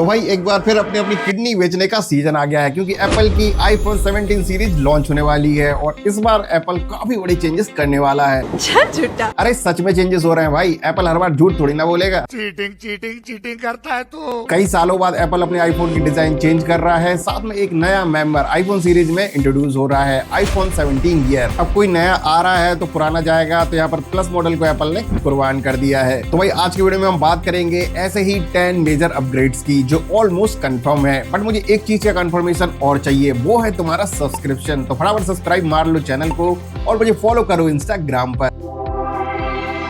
तो भाई एक बार फिर अपनी अपनी किडनी बेचने का सीजन आ गया है, क्योंकि एप्पल की आईफोन 17 सीरीज लॉन्च होने वाली है और इस बार एप्पल काफी बड़ी चेंजेस करने वाला है। झूठा। अरे सच में चेंजेस हो रहे हैं भाई, एप्पल हर बार झूठ थोड़ी ना बोलेगा। चीटिंग चीटिंग चीटिंग करता है तू। कई सालों बाद एप्पल अपने आईफोन की डिजाइन चेंज कर रहा है, साथ में एक नया मेंबर आईफोन सीरीज में इंट्रोड्यूस हो रहा है, आईफोन 17 ईयर। अब कोई नया आ रहा है तो पुराना जाएगा, तो यहाँ पर प्लस मॉडल को एप्पल ने कुर्बान कर दिया है। तो भाई आज की वीडियो में हम बात करेंगे ऐसे ही 10 मेजर अपग्रेड्स की जो ऑलमोस्ट कंफर्म है। बट मुझे एक चीज का कंफर्मेशन और चाहिए, वो है तुम्हारा सब्सक्रिप्शन। तो फटाफट सब्सक्राइब मार लो चैनल को और मुझे फॉलो करो इंस्टाग्राम पर।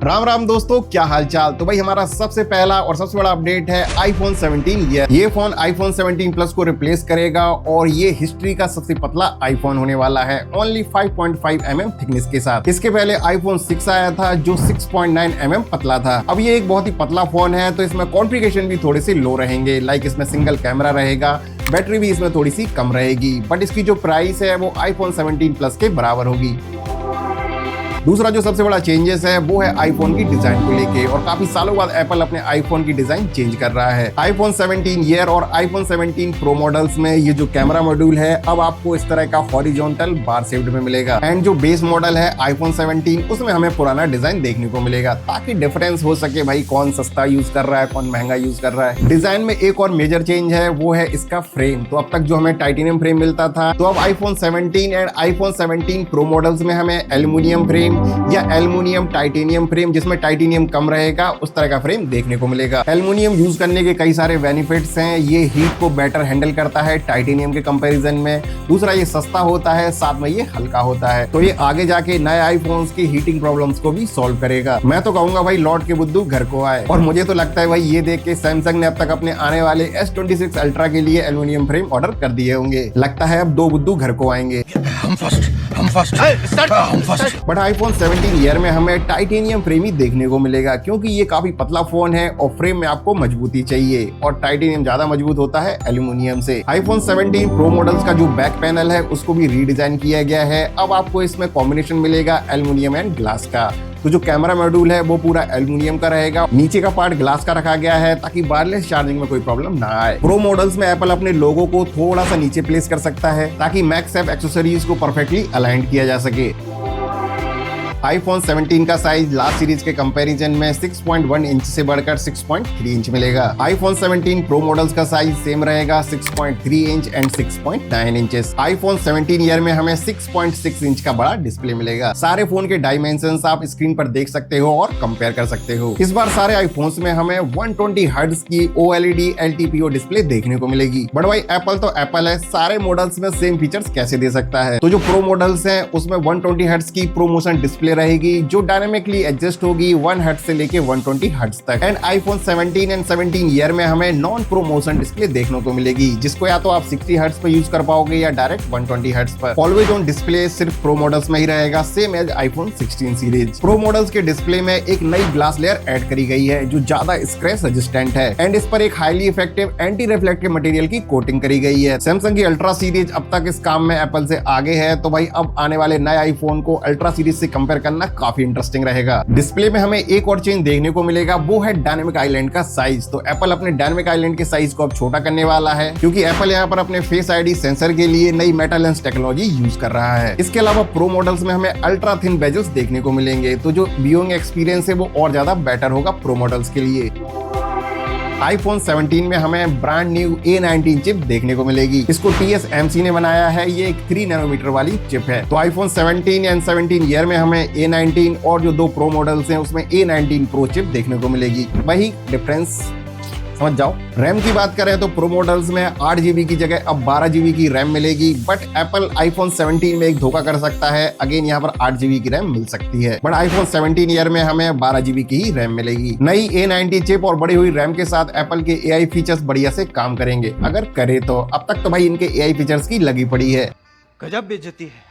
राम राम दोस्तों, क्या हालचाल। तो भाई हमारा सबसे पहला और सबसे बड़ा अपडेट है आईफोन 17 ईयर। ये फोन आईफोन 17 प्लस को रिप्लेस करेगा और ये हिस्ट्री का सबसे पतला आईफोन होने वाला है, ओनली 5.5 mm थिकनेस के साथ। इसके पहले आईफोन 6 आया था जो 6.9 mm पतला था। अब ये एक बहुत ही पतला फोन है, तो इसमें कॉन्फ़िगरेशन भी थोड़े से लो रहेंगे। लाइक इसमें सिंगल कैमरा रहेगा, बैटरी भी इसमें थोड़ी सी कम रहेगी, बट इसकी जो प्राइस है वो आईफोन 17 प्लस के बराबर होगी। दूसरा जो सबसे बड़ा चेंजेस है वो है आईफोन की डिजाइन को लेके, और काफी सालों बाद एप्पल अपने आईफोन की डिजाइन चेंज कर रहा है। आईफोन 17 ईयर और आईफोन 17 प्रो मॉडल्स में ये जो कैमरा मॉड्यूल है अब आपको इस तरह का हॉरिजॉन्टल बार शेप्ड में मिलेगा, एंड जो बेस मॉडल है आईफोन 17 उसमें हमें पुराना डिजाइन देखने को मिलेगा, ताकि डिफरेंस हो सके भाई कौन सस्ता यूज कर रहा है कौन महंगा यूज कर रहा है। डिजाइन में एक और मेजर चेंज है, वो है इसका फ्रेम। तो अब तक जो हमें टाइटेनियम फ्रेम मिलता था, तो अब iPhone 17 and iPhone 17 pro models में हमें एल्यूमिनियम फ्रेम या एल्युमिनियम टाइटेनियम फ्रेम, जिसमें टाइटेनियम कम रहेगा, उस तरह का फ्रेम देखने को मिलेगा। एल्युमिनियम यूज करने के कई सारे बेनिफिट्स हैं। ये हीट को बेटर हैंडल करता है टाइटेनियम के कंपैरिजन में। दूसरा, ये सस्ता होता है, साथ में ये हल्का होता है, तो ये आगे जाके नए आईफोन्स की हीटिंग प्रॉब्लम्स को भी सॉल्व करेगा। मैं तो कहूंगा भाई लौट के बुद्धू घर को आए। और मुझे तो लगता है भाई ये देख के सैमसंग ने अब तक अपने आने वाले S26 अल्ट्रा के लिए एल्युमिनियम फ्रेम ऑर्डर कर दिए होंगे। लगता है अब 2 बुद्धू घर को आएंगे। बट आईफोन 17 ईयर में हमें टाइटेनियम फ्रेम ही देखने को मिलेगा, क्योंकि ये काफी पतला फोन है और फ्रेम में आपको मजबूती चाहिए, और टाइटेनियम ज्यादा मजबूत होता है एल्यूमिनियम से। आईफोन 17 प्रो मॉडल्स का जो बैक पैनल है उसको भी रीडिजाइन किया गया है। अब आपको इसमें कॉम्बिनेशन मिलेगा एल्यूमिनियम एंड ग्लास का। तो जो कैमरा मॉड्यूल है वो पूरा एल्युमिनियम का रहेगा, नीचे का पार्ट ग्लास का रखा गया है ताकि वायरलेस चार्जिंग में कोई प्रॉब्लम ना आए। प्रो मॉडल्स में एप्पल अपने लोगो को थोड़ा सा नीचे प्लेस कर सकता है, ताकि मैक्सएप एक्सेसरीज को परफेक्टली अलाइन किया जा सके। आईफोन 17 का साइज लास्ट सीरीज के कंपैरिजन में 6.1 इंच से बढ़कर 6.3 इंच मिलेगा। आईफोन 17 प्रो मॉडल्स का साइज सेम रहेगा 6.3 inch and 6.9 inches. IPhone 17 year में हमें 6.6 इंच का बड़ा डिस्प्ले मिलेगा। सारे फोन के डायमेंशंस आप स्क्रीन पर देख सकते हो और कंपेयर कर सकते हो। इस बार सारे आईफोन्स में हमें 120 हर्ट्ज की OLED LTPO डिस्प्ले देखने को मिलेगी। बट भाई एप्पल तो एप्पल है, सारे मॉडल्स में सेम फीचर्स कैसे दे सकता है। तो जो प्रो मॉडल्स हैं उसमें 120 हर्ट्ज की प्रोमोशन डिस्प्ले रहेगी, जो डायनामिकली एडजस्ट होगी 1 हर्ट्ज से लेके 120 हर्ट्ज तक। एंड आईफोन 17 एंड 17 ईयर में हमें नॉन प्रोमोशन डिस्प्ले देखने को मिलेगी, जिसको या तो आप 60 हर्ट्ज पे यूज कर पाओगे या डायरेक्ट 120 हर्ट्ज पर। ऑलवेज ऑन डिस्प्ले सिर्फ प्रो मॉडल्स में ही रहेगा, same as iPhone 16 series. Pro models के डिस्प्ले में एक नई ग्लास लेयर ऐड करी गई है जो ज्यादा स्क्रैच रेजिस्टेंट है, एंड इस पर एक highly effective anti reflective material की कोटिंग करी गई है। सैमसंग की अल्ट्रा सीरीज अब तक इस काम में एप्पल से आगे है, तो भाई अब आने वाले नए आईफोन को अल्ट्रा सीरीज से कंपेयर करना काफी इंटरेस्टिंग रहेगा। डिस्प्ले में हमें एक और चेंज देखने को मिलेगा, वो है डायनामिक आइलैंड का साइज। तो एप्पल अपने डायनामिक आइलैंड के साइज को अब छोटा करने वाला है, क्योंकि एप्पल यहाँ पर अपने फेस आईडी सेंसर के लिए नई मेटा लेंस टेक्नोलॉजी यूज कर रहा है। इसके अलावा प्रो मॉडल्स में हमें अल्ट्रा थिन बेजल्स देखने को मिलेंगे, तो जो व्यूइंग एक्सपीरियंस है वो और ज्यादा बेटर होगा प्रो मॉडल्स के लिए। आईफोन 17 में हमें ब्रांड न्यू A19 चिप देखने को मिलेगी। इसको TSMC ने बनाया है, ये एक 3 नैनोमीटर वाली चिप है। तो आईफोन 17 एंड 17 ईयर में हमें A19 और जो 2 प्रो मॉडल्स हैं उसमें A19 प्रो चिप देखने को मिलेगी। वही डिफरेंस समझ जाओ। रैम की बात करें तो प्रो मॉडल्स में 8 GB की जगह अब 12 GB की रैम मिलेगी, बट एप्पल आईफोन 17 में एक धोखा कर सकता है, अगेन यहाँ पर 8 GB की रैम मिल सकती है। बट आईफोन 17 ईयर में हमें 12 GB की ही रैम मिलेगी। नई A90 चिप और बढ़ी हुई रैम के साथ एप्पल के AI फीचर्स बढ़िया से काम करेंगे, अगर करे तो। अब तक तो भाई इनके AI फीचर्स की लगी पड़ी है। गजब बेइज्जती है।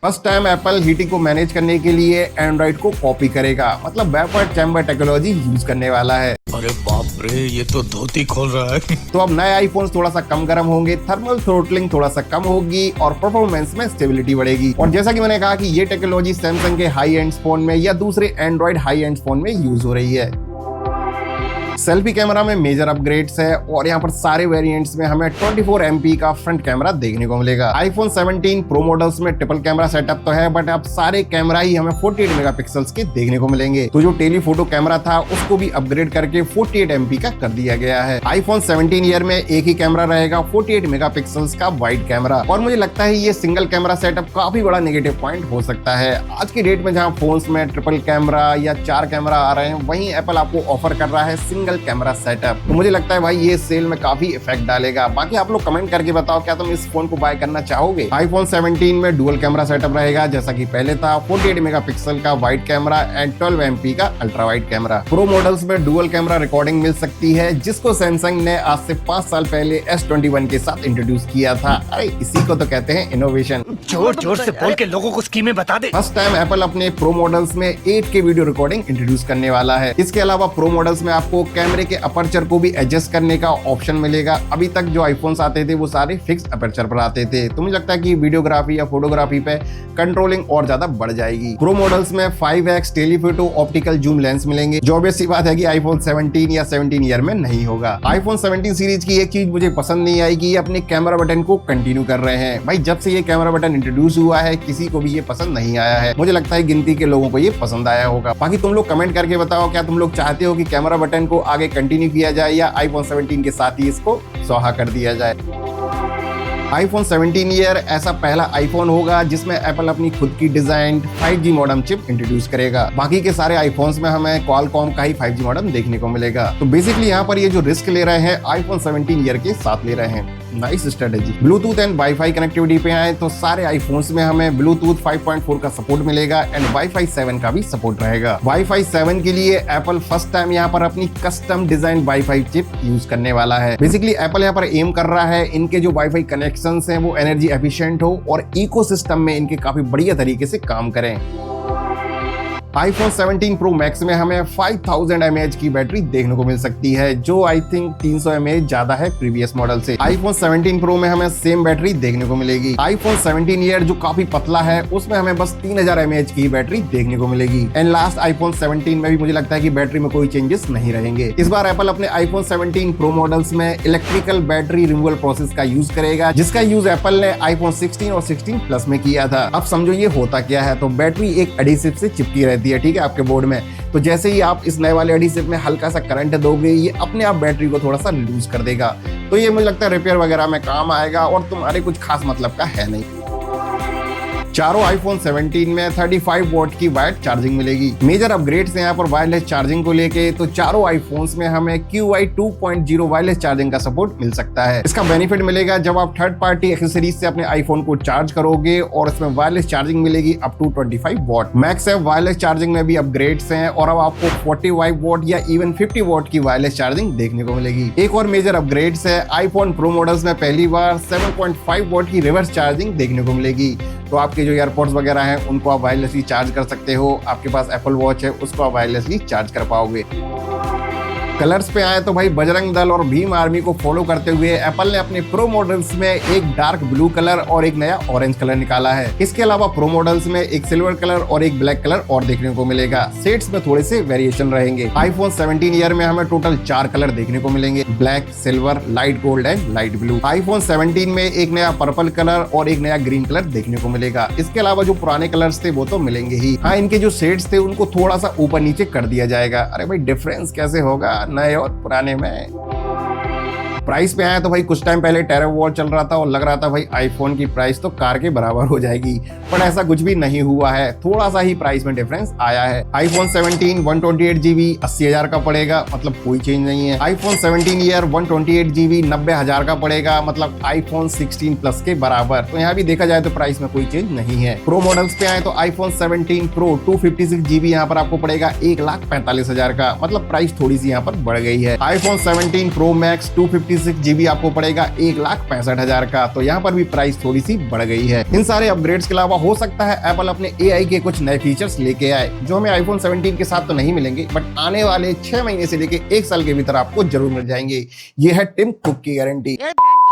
फर्स्ट टाइम एप्पल हीटिंग को मैनेज करने के लिए एंड्रॉइड को कॉपी करेगा, मतलब वेपर चैम्बर टेक्नोलॉजी यूज करने वाला है। अरे बाप रे, ये तो धोती खोल रहा है। तो अब नए आईफोन थोड़ा सा कम गर्म होंगे, थर्मल थ्रोटलिंग थोड़ा सा कम होगी और परफॉर्मेंस में स्टेबिलिटी बढ़ेगी। और जैसा कि मैंने कहा कि ये टेक्नोलॉजी सैमसंग के हाई एंड फोन में या दूसरे एंड्रॉइड हाई एंड फोन में यूज हो रही है। सेल्फी कैमरा में मेजर अपग्रेड्स है और यहाँ पर सारे वेरिएंट्स में हमें 24 MP का फ्रंट कैमरा देखने को मिलेगा। iPhone 17 प्रो मॉडल्स में ट्रिपल कैमरा सेटअप तो है, बट अब सारे कैमरा ही हमें 48 मेगापिक्सल्स के देखने को मिलेंगे। तो जो टेलीफोटो कैमरा था उसको भी अपग्रेड करके 48 MP का कर दिया गया है। iPhone 17 ईयर में एक ही कैमरा रहेगा, 48 मेगापिक्सल्स का वाइड कैमरा। और मुझे लगता है ये सिंगल कैमरा सेटअप काफी बड़ा नेगेटिव पॉइंट हो सकता है। आज की डेट में जहां फोन्स में ट्रिपल कैमरा या 4 कैमरा आ रहे हैं, वहीं एप्पल आपको ऑफर कर रहा है सिंगल कैमरा सेटअप। तो मुझे लगता है भाई ये सेल में काफी इफेक्ट डालेगा। बाकी आप लोग कमेंट करके बताओ, क्या तुम इस फोन को बाय करना चाहोगे? iPhone 17 में डुअल कैमरा सेटअप रहेगा जैसा कि पहले था, 48 मेगापिक्सल का वाइड कैमरा एंड 12 MP का ultra wide camera. Pro models में डुअल कैमरा रिकॉर्डिंग मिल सकती है, जिसको सैमसंग ने आज से 5 साल पहले S21 के साथ इंट्रोड्यूस किया था। अरे इसी को तो कहते हैं इनोवेशन। जोर जोर से बोल के लोगों को स्कीमें बता दे। फर्स्ट टाइम एप्पल अपने प्रो मॉडल्स में 8K वीडियो रिकॉर्डिंग इंट्रोड्यूस करने वाला है। इसके अलावा प्रो मॉडल्स में आपको कैमरे के अपर्चर को भी एडजस्ट करने का ऑप्शन मिलेगा। अभी तक जो आईफोन्स आते थे वो सारे फिक्स अपर्चर पर आते थे, तो मुझे लगता है कि वीडियोग्राफी या फोटोग्राफी पे कंट्रोलिंग और ज्यादा बढ़ जाएगी। प्रो मॉडल्स में 5x telephoto optical zoom lens मिलेंगे, जो ऑब्वियस सी बात है कि iPhone 17 या 17 ईयर में नहीं होगा। iPhone 17 सीरीज की एक चीज मुझे पसंद नहीं आई कि ये अपने कैमरा बटन को कंटिन्यू कर रहे हैं। भाई जब से ये कैमरा बटन इंट्रोड्यूस हुआ है किसी को भी ये पसंद नहीं आया है। मुझे लगता है गिनती के लोगों को ये पसंद आया होगा। बाकी तुम लोग कमेंट करके बताओ, क्या तुम लोग चाहते हो कि कैमरा बटन को आगे कंटिन्यू किया जाए या iPhone 17 के साथ ही इसको स्वाहा कर दिया जाए? iPhone 17 ईयर ऐसा पहला आईफोन होगा जिसमें एप्पल अपनी खुद की design 5G modem chip introduce करेगा। बाकी के सारे आईफोन्स में हमें क्वालकॉम का ही 5G मॉडेम देखने को मिलेगा। तो बेसिकली यहाँ पर ये जो रिस्क ले रहे हैं iPhone 17 ईयर के साथ ले रहे हैं। Nice strategy. Bluetooth and wifi connectivity पे आए तो सारे आईफोन्स में हमें ब्लूटूथ 5.4 का सपोर्ट मिलेगा एंड वाईफाई 7 का भी सपोर्ट रहेगा। वाईफाई 7 के लिए एप्पल फर्स्ट टाइम यहाँ पर अपनी custom design wifi chip use करने वाला है। बेसिकली एप्पल यहाँ पर एम कर रहा है इनके जो वाईफाई कनेक्शंस हैं वो एनर्जी एफिशिएंट हो और इकोसिस्टम में इनके काफी बढ़िया तरीके से काम करें। iPhone 17 Pro Max में हमें 5000 mAh की बैटरी देखने को मिल सकती है, जो आई थिंक 300 mAh ज्यादा है प्रीवियस मॉडल से। iPhone 17 Pro में हमें सेम बैटरी देखने को मिलेगी। iPhone 17 ईयर जो काफी पतला है उसमें हमें बस 3000 mAh की बैटरी देखने को मिलेगी। एंड लास्ट iPhone 17 में भी मुझे लगता है कि बैटरी में कोई चेंजेस नहीं रहेंगे। इस बार एप्पल अपने iPhone 17 Pro मॉडल्स में इलेक्ट्रिकल बैटरी रिमूवल प्रोसेस का यूज करेगा, जिसका यूज एप्पल ने iPhone 16 और 16 Plus में किया था। अब समझो ये होता क्या है। तो बैटरी एक एडिसिव से चिपकी रहती है, ठीक है, आपके बोर्ड में। तो जैसे ही आप इस नए वाले एडिसिव में हल्का सा करंट दोगे, ये अपने आप बैटरी को थोड़ा सा लूज कर देगा। तो ये मुझे लगता है रिपेयर वगैरह में काम आएगा और तुम्हारे कुछ खास मतलब का है नहीं। चारों iPhone 17 में 35 वॉट की वायर्ड चार्जिंग मिलेगी। मेजर अपग्रेड्स हैं यहाँ पर वायरलेस चार्जिंग को लेके। तो चारों iPhones में हमें QI 2.0 वायरलेस चार्जिंग का सपोर्ट मिल सकता है। इसका बेनिफिट मिलेगा जब आप थर्ड पार्टी एक्सेसरीज से अपने iPhone को चार्ज करोगे और इसमें वायरलेस चार्जिंग मिलेगी up to 25 watt. MagSafe wireless charging में भी अपग्रेड्स हैं और अब आपको 45 वॉट या इवन 50 वॉट की वायरलेस चार्जिंग देखने को मिलेगी। एक और मेजर अपग्रेड्स है iPhone Pro मॉडल्स में पहली बार 7.5 वॉट की रिवर्स चार्जिंग देखने को मिलेगी। तो आपके जो एयरपोर्ट्स वगैरह हैं उनको आप वायरलेसली चार्ज कर सकते हो। आपके पास एप्पल वॉच है उसको आप वायरलेसली चार्ज कर पाओगे। कलर्स पे आए तो भाई बजरंग दल और भीम आर्मी को फॉलो करते हुए एप्पल ने अपने प्रो मॉडल्स में एक डार्क ब्लू कलर और एक नया ऑरेंज कलर निकाला है। इसके अलावा प्रो मॉडल्स में एक सिल्वर कलर और एक ब्लैक कलर और देखने को मिलेगा। शेड्स में थोड़े से वेरिएशन रहेंगे। iPhone 17 ईयर में हमें टोटल 4 कलर देखने को मिलेंगे, black, silver, light gold and light blue. iPhone 17 में एक नया पर्पल कलर और एक नया ग्रीन कलर देखने को मिलेगा। इसके अलावा जो पुराने कलर्स थे वो तो मिलेंगे ही। हाँ, इनके जो शेड्स थे उनको थोड़ा सा ऊपर नीचे कर दिया जाएगा। अरे भाई डिफरेंस कैसे होगा नए और पुराने में? प्राइस पे आया तो भाई कुछ टाइम पहले टेरर वॉर चल रहा था और लग रहा था भाई आईफोन की प्राइस तो कार के बराबर हो जाएगी, पर ऐसा कुछ भी नहीं हुआ है। थोड़ा सा ही प्राइस में डिफरेंस आया है। iPhone 17 128GB 80,000 का पड़ेगा, मतलब कोई चेंज नहीं है। iPhone 17 ईयर 128GB 90,000 का पड़ेगा, मतलब iPhone 16 Plus के बराबर। तो यहाँ भी देखा जाए तो प्राइस में कोई चेंज नहीं है। प्रो मॉडल्स पे आए तो iPhone 17 Pro 256GB यहाँ पर आपको पड़ेगा 1,45,000 का, मतलब प्राइस थोड़ी सी यहाँ पर बढ़ गई है। iPhone 17 Pro Max 256GB आपको पड़ेगा 1,65,000 का, तो यहाँ पर भी प्राइस थोड़ी सी बढ़ गई है। इन सारे अपग्रेड्स के अलावा हो सकता है एप्पल अपने AI के कुछ नए फीचर्स लेके आए जो हमें iPhone 17 के साथ तो नहीं मिलेंगे, बट आने वाले 6 महीने से लेके 1 साल के भीतर आपको जरूर मिल जाएंगे। ये है टिम कुक की गारंटी।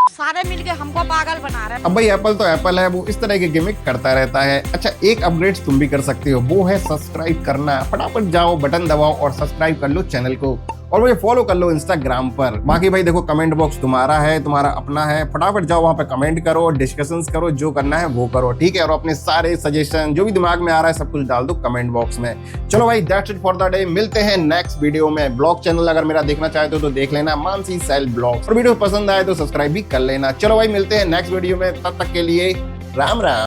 सारे मिलके हमको पागल बना रहे हैं। अब भाई एप्पल तो एप्पल है, वो इस तरह के गिमिक करता रहता है। अच्छा, एक अपग्रेड तुम भी कर सकते हो, वो है सब्सक्राइब करना। फटाफट जाओ, बटन दबाओ और सब्सक्राइब कर लो चैनल को, और मुझे फॉलो कर लो इंस्टाग्राम पर। बाकी भाई देखो, कमेंट बॉक्स तुम्हारा है, तुम्हारा अपना है, फटाफट जाओ वहां पे कमेंट करो, डिस्कशंस करो, जो करना है वो करो, ठीक है। और अपने सारे सजेशन जो भी दिमाग में आ रहा है सब कुछ डाल दो कमेंट बॉक्स में। चलो भाई, that's it for the day. मिलते हैं नेक्स्ट वीडियो में। ब्लॉग चैनल अगर मेरा देखना चाहते हो तो देख लेना, मानसी सेल ब्लॉग। और वीडियो पसंद आए तो सब्सक्राइब भी कर लेना। चलो भाई, मिलते हैं नेक्स्ट वीडियो में, तब तक के लिए राम राम।